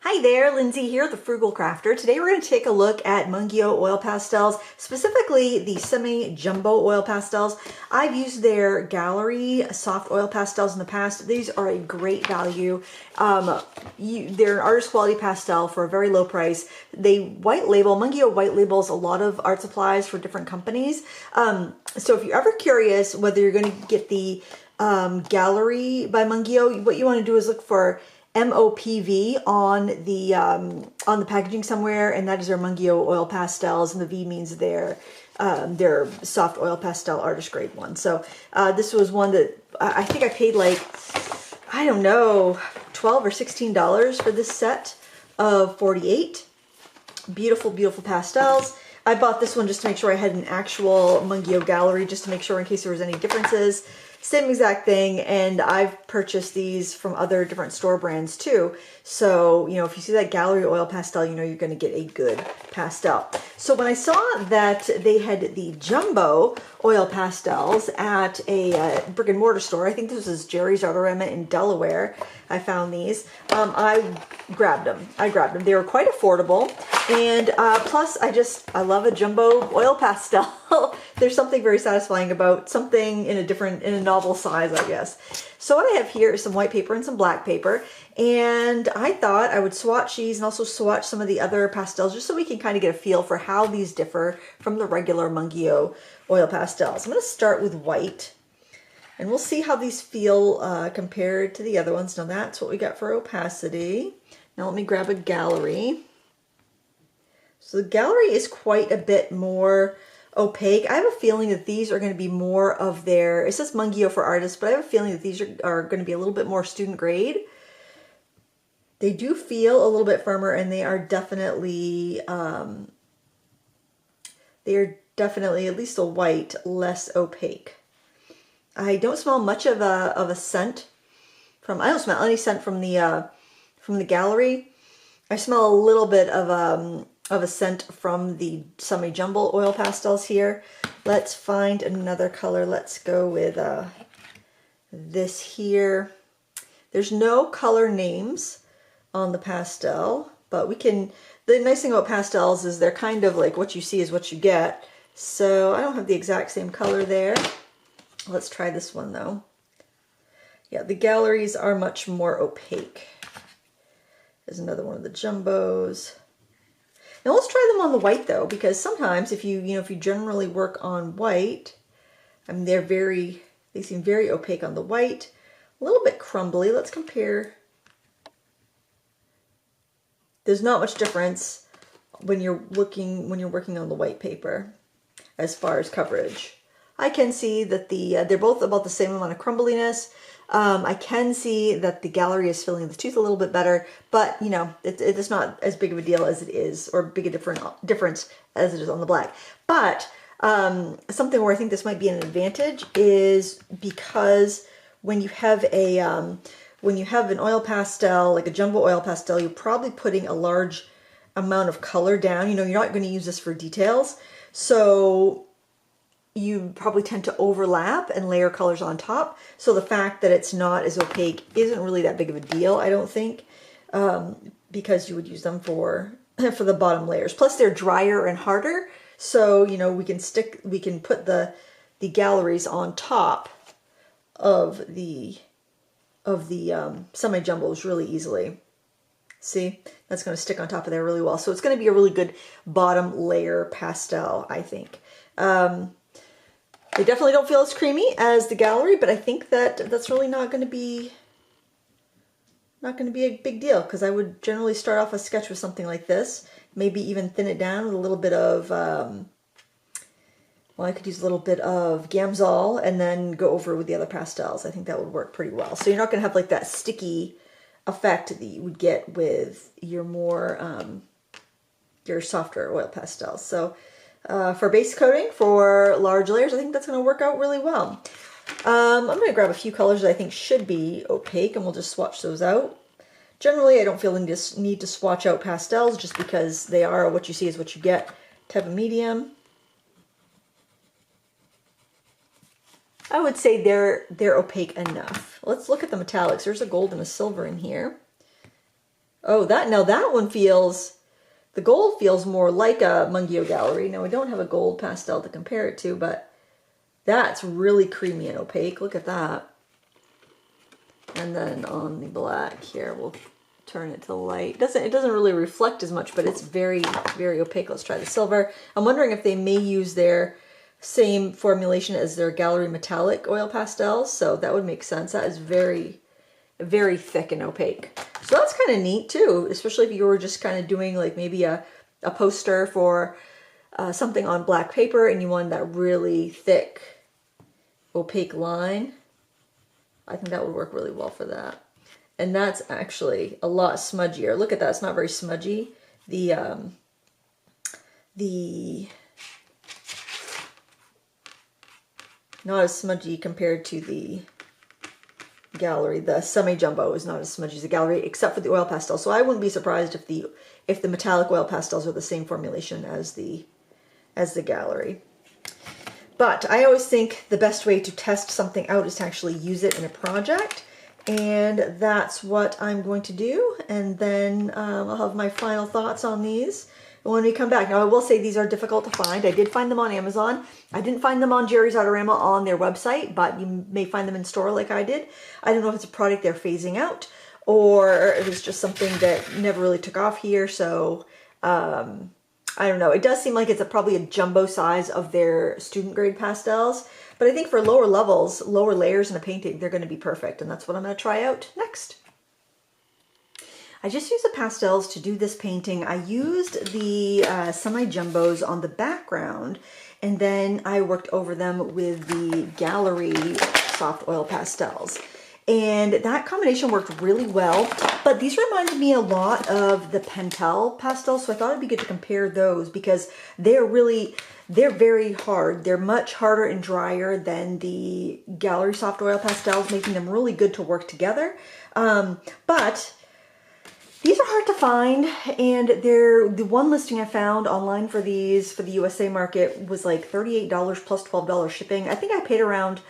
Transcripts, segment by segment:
Hi there, Lindsay here, the Frugal Crafter. Today we're going to take a look at Mungyo oil pastels, specifically the semi-jumbo oil pastels. I've used their gallery soft oil pastels in the past. These are a great value. They're an artist quality pastel for a very low price. They white label, Mungyo white labels a lot of art supplies for different companies. So if you're ever curious whether you're going to get the gallery by Mungyo, what you want to do is look for MOPV on the packaging somewhere, and that is their Mungyo oil pastels, and the V means their soft oil pastel artist grade one. So this was one that I think I paid like, I don't know, $12 or $16 for this set of 48. Beautiful, beautiful pastels. I bought this one just to make sure I had an actual Mungyo gallery, just to make sure in case there was any differences. Same exact thing, and I've purchased these from other different store brands too. So, you know, if you see that gallery oil pastel, you know you're going to get a good pastel. So when I saw that they had the jumbo oil pastels at a brick and mortar store, I think this was Jerry's in Delaware, I found these. I grabbed them. They were quite affordable, and plus I love a jumbo oil pastel. There's something very satisfying about something in a novel size, I guess. So what I have here is some white paper and some black paper, and I thought I would swatch these and also swatch some of the other pastels just so we can kind of get a feel for how these differ from the regular Mungyo oil pastels. I'm going to start with white, and we'll see how these feel compared to the other ones. Now that's what we got for opacity. Now let me grab a gallery. So the gallery is quite a bit more opaque. I have a feeling that these are going to be more of their, it says Mungyo for artists, but I have a feeling that these are going to be a little bit more student grade. They do feel a little bit firmer, and they are definitely, at least the white, less opaque. I don't smell much of a scent from, I don't smell any scent from the gallery. I smell a little bit of a scent from the semi-jumbo oil pastels here. Let's find another color. Let's go with this here. There's no color names on the pastel, but we can, the nice thing about pastels is they're kind of like what you see is what you get. So I don't have the exact same color there. Let's try this one though. Yeah, the galleries are much more opaque. There's another one of the jumbos. Now let's try them on the white though, because sometimes if you generally work on white, I mean they seem very opaque on the white, a little bit crumbly. Let's compare. There's not much difference when you're working on the white paper as far as coverage. I can see that they're both about the same amount of crumbliness. I can see that the gallery is filling the tooth a little bit better, but you know, it's not as big of a deal as it is, or big a difference as it is on the black. But something where I think this might be an advantage is because when you have an oil pastel, like a jumbo oil pastel, you're probably putting a large amount of color down. You know, you're not going to use this for details, so you probably tend to overlap and layer colors on top. So the fact that it's not as opaque isn't really that big of a deal, I don't think, because you would use them for the bottom layers. Plus they're drier and harder, so you know we can put the galleries on top of the semi-jumbos really easily. See, that's going to stick on top of there really well. So it's going to be a really good bottom layer pastel, I think. They definitely don't feel as creamy as the gallery, but I think that that's really not going to be a big deal, because I would generally start off a sketch with something like this, maybe even thin it down with a little bit of, well, I could use a little bit of Gamsol and then go over with the other pastels. I think that would work pretty well. So you're not going to have like that sticky effect that you would get with your your softer oil pastels. So for base coating, for large layers, I think that's going to work out really well. I'm going to grab a few colors that I think should be opaque, and we'll just swatch those out. Generally, I don't feel the need to swatch out pastels just because they are what you see is what you get type of medium. I would say they're opaque enough. Let's look at the metallics. There's a gold and a silver in here. Oh, now that one feels, the gold feels more like a Mungyo Gallery. Now, we don't have a gold pastel to compare it to, but that's really creamy and opaque. Look at that. And then on the black here, we'll turn it to light. It doesn't really reflect as much, but it's very, very opaque. Let's try the silver. I'm wondering if they may use their same formulation as their Gallery metallic oil pastels, so that would make sense. That is very, very thick and opaque. So that's kind of neat too, especially if you were just kind of doing like maybe a poster for something on black paper and you wanted that really thick, opaque line. I think that would work really well for that. And that's actually a lot smudgier. Look at that, it's not very smudgy. The not as smudgy compared to the Gallery. The semi-jumbo is not as smudgy as the Gallery, except for the oil pastel. So I wouldn't be surprised if the metallic oil pastels are the same formulation as the Gallery. But I always think the best way to test something out is to actually use it in a project. And that's what I'm going to do. And then I'll have my final thoughts on these when we come back. Now, I will say these are difficult to find. I did find them on Amazon. I didn't find them on Jerry's Autorama on their website, but you may find them in store like I did. I don't know if it's a product they're phasing out or if it's just something that never really took off here. So I don't know. It does seem like it's probably a jumbo size of their student grade pastels. But I think for lower levels, lower layers in a painting, they're going to be perfect. And that's what I'm going to try out next. I just used the pastels to do this painting. I used the semi-jumbos on the background, and then I worked over them with the Gallery soft oil pastels. And that combination worked really well, but these reminded me a lot of the Pentel pastels, so I thought it'd be good to compare those because they're very hard. They're much harder and drier than the Gallery soft oil pastels, making them really good to work together. But these are hard to find, and the one listing I found online for these for the USA market was like $38 plus $12 shipping. I think I paid around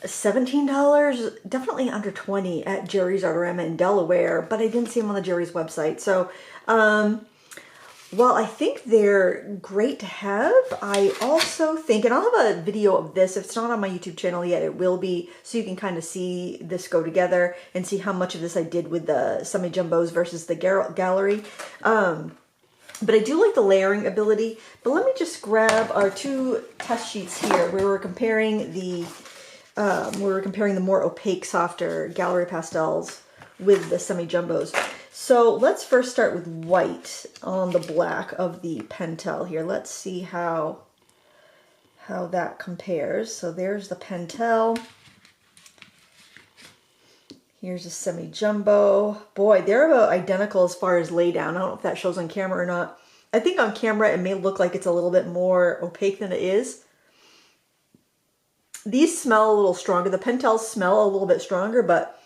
$17, definitely under $20 at Jerry's Autorama in Delaware, but I didn't see them on the Jerry's website. So while I think they're great to have, I also think, and I'll have a video of this, if it's not on my YouTube channel yet, it will be, so you can kind of see this go together and see how much of this I did with the semi-jumbos versus the Gallery. But I do like the layering ability. But let me just grab our two test sheets here where we're comparing the more opaque, softer Gallery pastels with the semi-jumbos. So let's first start with white on the black of the Pentel here. Let's see how that compares. So there's the Pentel. Here's a semi-jumbo. Boy, they're about identical as far as lay down. I don't know if that shows on camera or not. I think on camera it may look like it's a little bit more opaque than it is. These smell a little stronger. The Pentels smell a little bit stronger, but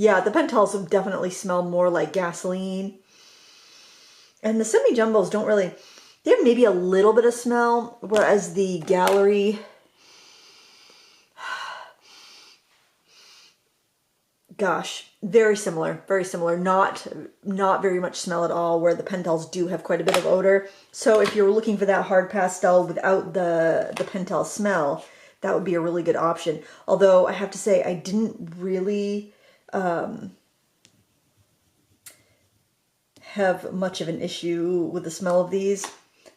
yeah, the Pentels definitely smell more like gasoline. And the semi-jumbos don't really, they have maybe a little bit of smell, whereas the Gallery, gosh, very similar, very similar. Not very much smell at all, where the Pentels do have quite a bit of odor. So if you're looking for that hard pastel without the Pentel smell, that would be a really good option. Although I have to say, I didn't really have much of an issue with the smell of these,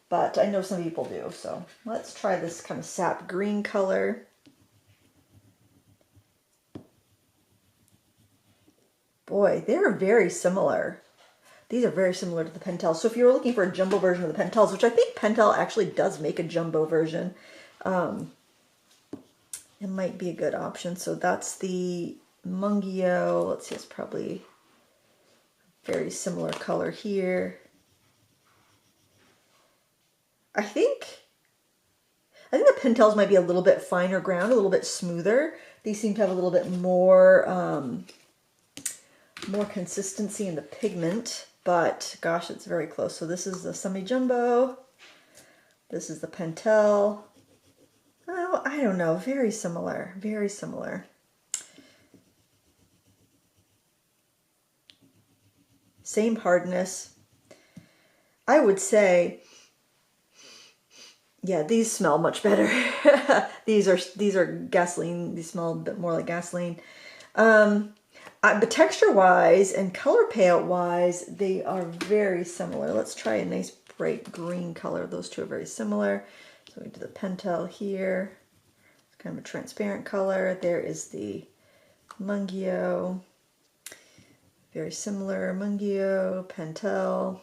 but I know some people do. So let's try this kind of sap green color. Boy, they're very similar. These are very similar to the Pentel. So if you were looking for a jumbo version of the Pentels, which I think Pentel actually does make a jumbo version, it might be a good option. So that's the Mungyo. Let's see, it's probably very similar color here. I think the Pentels might be a little bit finer ground, a little bit smoother. These seem to have a little bit more more consistency in the pigment, but gosh, it's very close. So this is the semi-jumbo. This is the Pentel. Oh, I don't know, very similar, very similar. same hardness. I would say, yeah, these smell much better. These are gasoline. These smell a bit more like gasoline. But texture-wise and color payout-wise, they are very similar. Let's try a nice bright green color. Those two are very similar. So we do the Pentel here. It's kind of a transparent color. There is the Mungyo. Very similar. Mungyo, Pentel.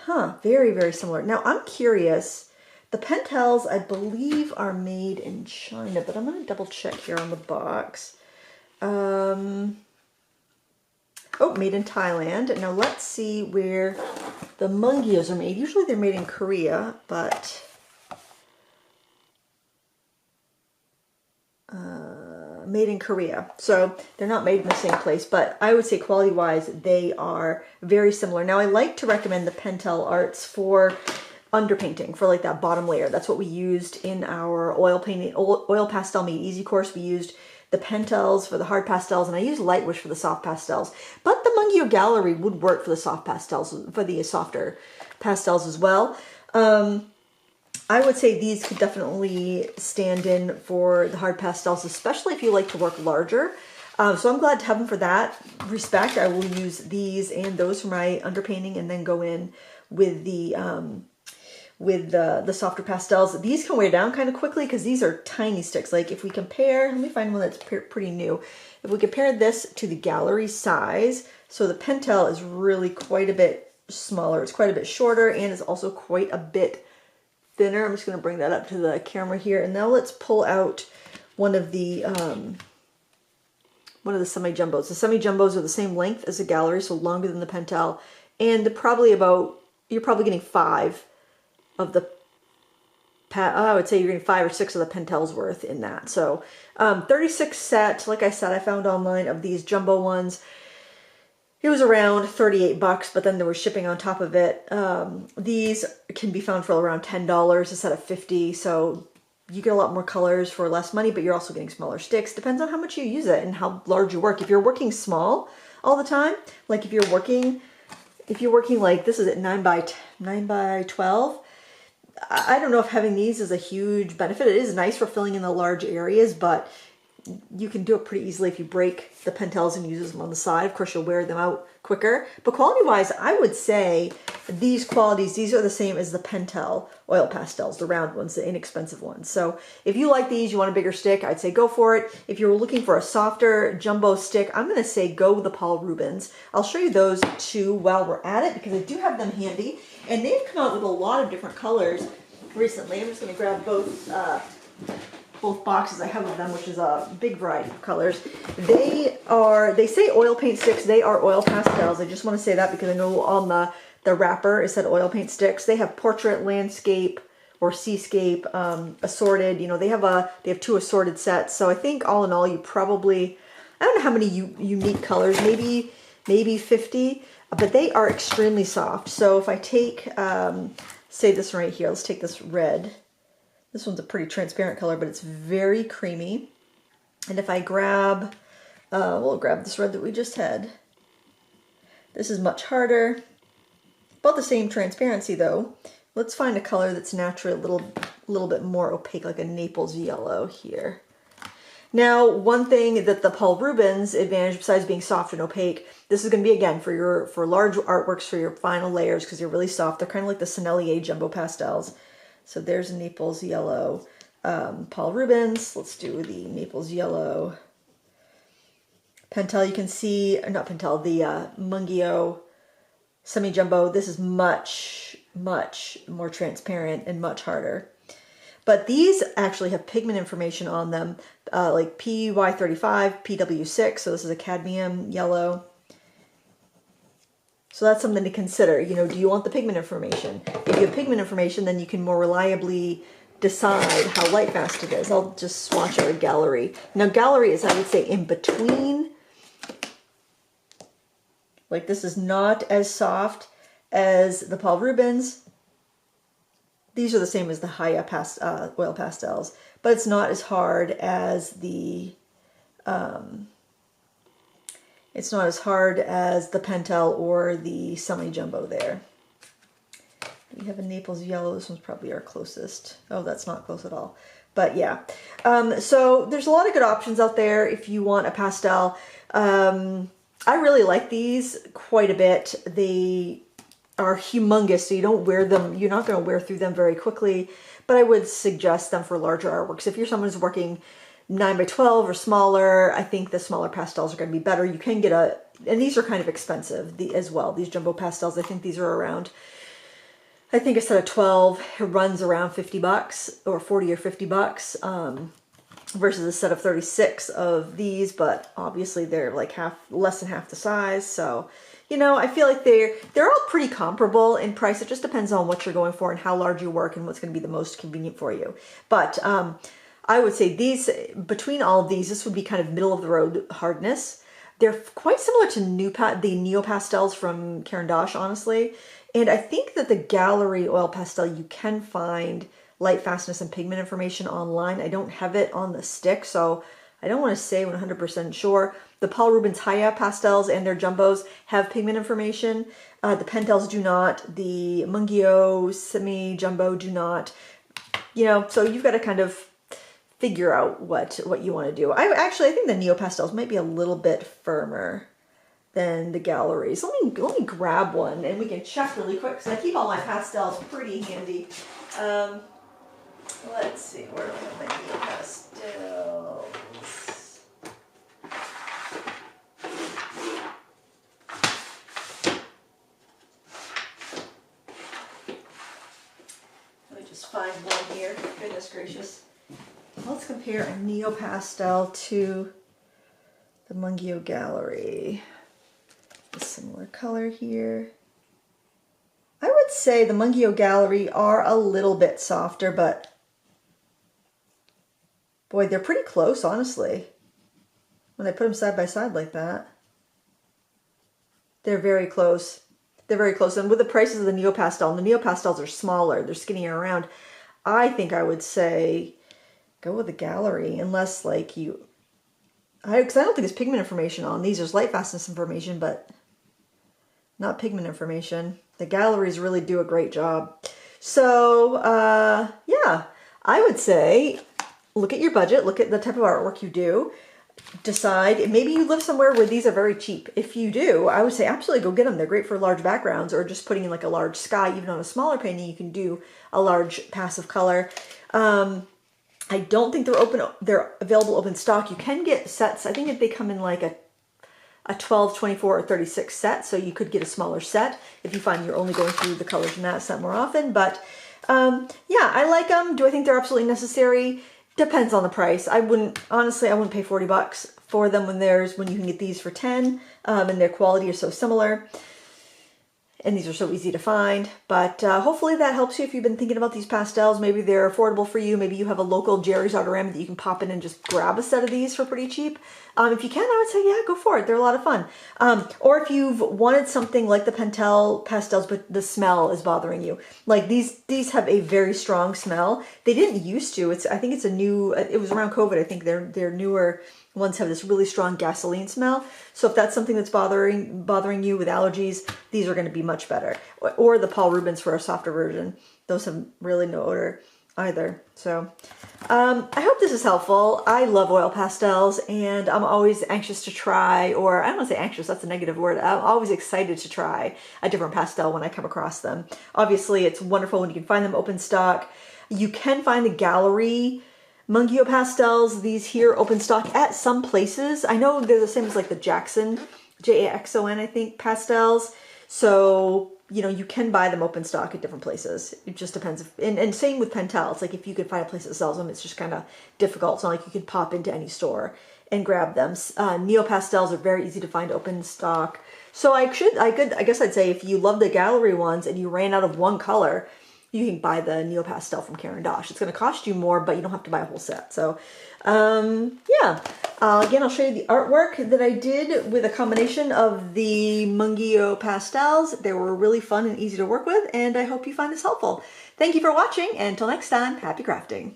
Huh, very, very similar. Now, I'm curious. The Pentels, I believe, are made in China, but I'm going to double check here on the box. Oh, made in Thailand. Now, let's see where the Mungyos are made. Usually they're made in Korea, but made in Korea. So they're not made in the same place, but I would say quality-wise, they are very similar. Now, I like to recommend the Pentel Arts for underpainting, for like that bottom layer. That's what we used in our oil pastel made easy course. We used the Pentels for the hard pastels, and I used Lightwish for the soft pastels. But the Mungyo Gallery would work for the soft pastels, for the softer pastels as well. I would say these could definitely stand in for the hard pastels, especially if you like to work larger. So I'm glad to have them for that respect. I will use these and those for my underpainting, and then go in with the softer pastels. These can wear down kind of quickly because these are tiny sticks. Like if we compare, let me find one that's pretty new. If we compare this to the gallery size, so the Pentel is really quite a bit smaller. It's quite a bit shorter and is also quite a bit thinner. I'm just going to bring that up to the camera here. And now let's pull out one of the semi-jumbos. The semi-jumbos are the same length as the gallery, so longer than the Pentel. And you're probably getting 5 of the, I would say you're getting 5 or 6 of the Pentel's worth in that. So 36 set, like I said, I found online of these jumbo ones. It was around 38 bucks, but then there was shipping on top of it. These can be found for around $10 instead of 50. So you get a lot more colors for less money, but you're also getting smaller sticks. Depends on how much you use it and how large you work. If you're working small all the time, like if you're working like this is at 9 by 12, I don't know if having these is a huge benefit. It is nice for filling in the large areas, but you can do it pretty easily if you break the Pentels and use them on the side. Of course, you'll wear them out quicker. But quality-wise, I would say these qualities, these are the same as the Pentel oil pastels, the round ones, the inexpensive ones. So if you like these, you want a bigger stick, I'd say go for it. If you're looking for a softer jumbo stick, I'm going to say go with the Paul Rubens. I'll show you those two while we're at it because I do have them handy. And they've come out with a lot of different colors recently. I'm just going to grab both boxes I have of them, which is a big variety of colors. They say oil paint sticks. They are oil pastels. I just want to say that because I know on the wrapper it said oil paint sticks. They have portrait, landscape, or seascape, assorted. You know, they have 2 assorted sets. So I think all in all, you probably, I don't know how many unique colors, maybe 50, but they are extremely soft. So if I take, say this one right here, let's take this red. This one's a pretty transparent color, but it's very creamy. And if I grab, we'll grab this red that we just had. This is much harder. About the same transparency though. Let's find a color that's naturally a little bit more opaque, like a Naples yellow here. Now, one thing that the Paul Rubens advantage, besides being soft and opaque, this is going to be, again, for large artworks, for your final layers, because they're really soft. They're kind of like the Sennelier Jumbo Pastels. So there's a Naples yellow Paul Rubens. Let's do the Naples yellow Pentel. You can see, not Pentel, the Mungyo semi-jumbo. This is much, much more transparent and much harder. But these actually have pigment information on them, like PY35, PW6. So this is a cadmium yellow. So that's something to consider. You know, do you want the pigment information? If you have pigment information, then you can more reliably decide how lightfast it is. I'll just swatch out a gallery. Now, gallery is, I would say, in between. Like, this is not as soft as the Paul Rubens. These are the same as the Haya oil pastels, but it's not as hard as the It's not as hard as the Pentel or the semi-jumbo there. We have a Naples yellow. This one's probably our closest. Oh, that's not close at all. But yeah, so there's a lot of good options out there if you want a pastel. I really like these quite a bit. They are humongous, so you don't wear them. You're not going to wear through them very quickly, but I would suggest them for larger artworks. If you're someone who's working 9 by 12 or smaller, I think the smaller pastels are going to be better. You can get and these are kind of expensive as well. These jumbo pastels, I think these are around, I think a set of 12 runs around 50 bucks or 40 or 50 bucks versus a set of 36 of these, but obviously they're like less than half the size. So, you know, I feel like they're all pretty comparable in price. It just depends on what you're going for and how large you work and what's going to be the most convenient for you. But I would say these, between all of these, this would be kind of middle of the road hardness. They're quite similar to the Neo Pastels from Caran d'Ache, honestly. And I think that the Gallery oil pastel, you can find light fastness and pigment information online. I don't have it on the stick, so I don't want to say 100% sure. The Paul Rubens Haya pastels and their jumbos have pigment information. The Pentels do not. The Mungyo semi-jumbo do not. You know, so you've got to kind of figure out what you want to do. I think the Neo Pastels might be a little bit firmer than the Galleries. Let me grab one and we can check really quick because I keep all my pastels pretty handy. Let's see, where do I have my Neo Pastels? Let me just find one here. Goodness gracious. Let's compare a Neo Pastel to the Mungyo Gallery. A similar color here. I would say the Mungyo Gallery are a little bit softer, but boy, they're pretty close, honestly. When I put them side by side like that, they're very close. They're very close. And with the prices of the Neo Pastel, and the Neo Pastels are smaller, they're skinnier around, I think I would say go with the Gallery, unless like because I don't think there's pigment information on these. There's light fastness information, but not pigment information. The Galleries really do a great job. So, yeah, I would say look at your budget, look at the type of artwork you do, decide. Maybe you live somewhere where these are very cheap. If you do, I would say absolutely go get them. They're great for large backgrounds or just putting in like a large sky. Even on a smaller painting, you can do a large passive color. I don't think they're available open stock. You can get sets. I think they come in like a 12, 24, or 36 set, so you could get a smaller set if you find you're only going through the colors in that set more often. But yeah, I like them. Do I think they're absolutely necessary? Depends on the price. Honestly, I wouldn't pay 40 bucks for them when you can get these for 10, and their quality is so similar. And these are so easy to find, but hopefully that helps you if you've been thinking about these pastels. Maybe they're affordable for you. Maybe you have a local Jerry's Odorama that you can pop in and just grab a set of these for pretty cheap. If you can, I would say, yeah, go for it. They're a lot of fun. Or if you've wanted something like the Pentel pastels, but the smell is bothering you. Like these have a very strong smell. They didn't used to. I think it's a new, it was around COVID. I think their newer ones have this really strong gasoline smell. So if that's something that's bothering you with allergies, these are going to be much better. Or the Paul Rubens for a softer version. Those have really no odor either. So I hope this is helpful. I love oil pastels and I'm always anxious to try, or I don't want to say anxious, that's a negative word. I'm always excited to try a different pastel when I come across them. Obviously, it's wonderful when you can find them open stock. You can find the Gallery Mungyo pastels, these here open stock at some places. I know they're the same as like the Jackson, Jaxon, I think, pastels. So, you know, you can buy them open stock at different places. It just depends. And same with Pentel. It's like if you could find a place that sells them, it's just kind of difficult. It's not like you could pop into any store and grab them. Neo pastels are very easy to find open stock. So I guess I'd say if you love the Gallery ones and you ran out of one color, you can buy the Neo Pastel from Caran d'Ache. It's going to cost you more, but you don't have to buy a whole set. So, yeah. Again, I'll show you the artwork that I did with a combination of the Mungyo pastels. They were really fun and easy to work with, and I hope you find this helpful. Thank you for watching, and until next time, happy crafting.